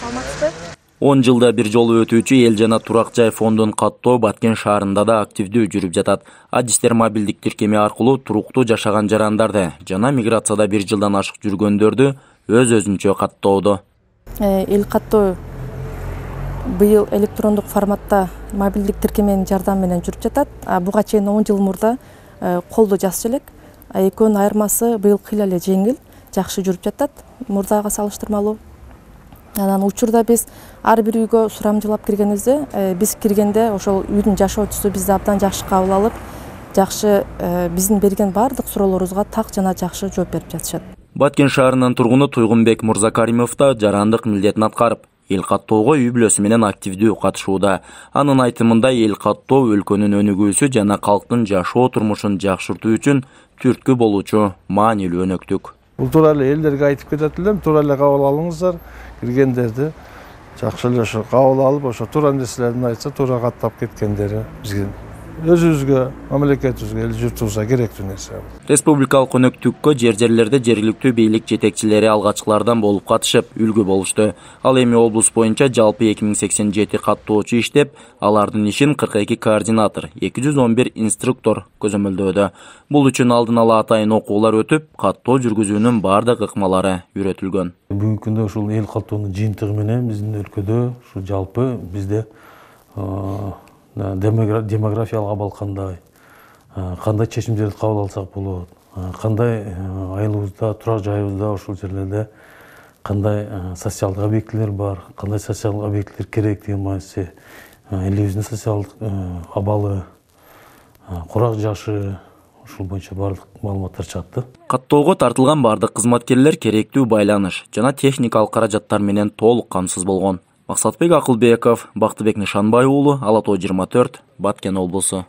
саламатсызбы? 10 жылда bir жолу өтүүчү эл жана турак жай фондун каттоо Баткен шаарында да активдүү жүрүп жатат. Адистер мобилдик тиркеме аркылуу туруктуу жашаган жарандарды жана миграцияда 1 жылдан ашык жүргөндөрдү өз-өзүнчө каттоодо. Эл каттоо быйыл электрондук форматта мобилдик тиркеменин жардамы менен жүрүп жатат. Буга чейин 10 жыл мурда колдо жазчу элек. Экөөнүн айырмасы быйыл кыйла эле жеңил, жакшы жүрүп жатат. Мурдага салыштырмалуу. Анан учурда биз ар бир үйгө сурамжылап киргенибизде, биз киргенде ошол үйдүн жашоочусу бизди абдан жакшы кабыл алып, жакшы биздин берген баардык суроолорубузга так жана жакшы жооп берип жатышат. Баткен шаарынын тургуну Туйгунбек Мурзакаримов да жарандык милдетин аткарып, эл каттоого үй бүлөсү менен активдүү катышууда. Анын айтымында эл каттоо өлкөнүн өнүгүүсү жана калктын жашоо турмушун жакшыртуу үчүн түрткү болуучу маанилүү өнөктүк. Бул тууралуу элдерге айтып кетет элем, туура эле кабыл алыңыздар, киргендерди жакшы эле ошо кабыл алып, ошо туура нерселерин айтса, туура каттап кеткендери бизге өзүбүзгө, мамлекетибизге, эл журтубузга керектүү нерсе. Республикалык өнөктүккө жерлерде жергиликтүү бийлик жетекчилери алгачкылардан болуп катышып, үлгү болушту. Ал эми облус боюнча жалпы 2087 каттоочу иштеп, алардын ишин 42 координатор, 211 инструктор көзөмөлдөөдө. Бул үчүн алдын ала атайын окуулар өтүп, каттоо жүргүзүүнүн бардык ыкмалары үйрөтүлгөн. Бүгүнкү күндө ушул эл каттоонун жыйынтыгы менен биздин өлкөдө ушу жалпы бизде демографиялык абал кандай чечимдерди кабыл алсак болот, кандай айылыбызда, турак жайыбызда, ушул жерлерде кандай социалдык объектилер бар, кандай социалдык объектилер керек деген маселе, элибиздин социалдык абалы, курак жашы, ушул боюнча бардык маалыматтар чыкты. Каттоого тартылган бардык кызматкерлер керектүү байланыш жана техникалык каражаттар менен толук камсыз болгон. Максатбек Акылбеков, Бактыбек Нышанбай уулу, Ала Тоо 24, Баткен облусу.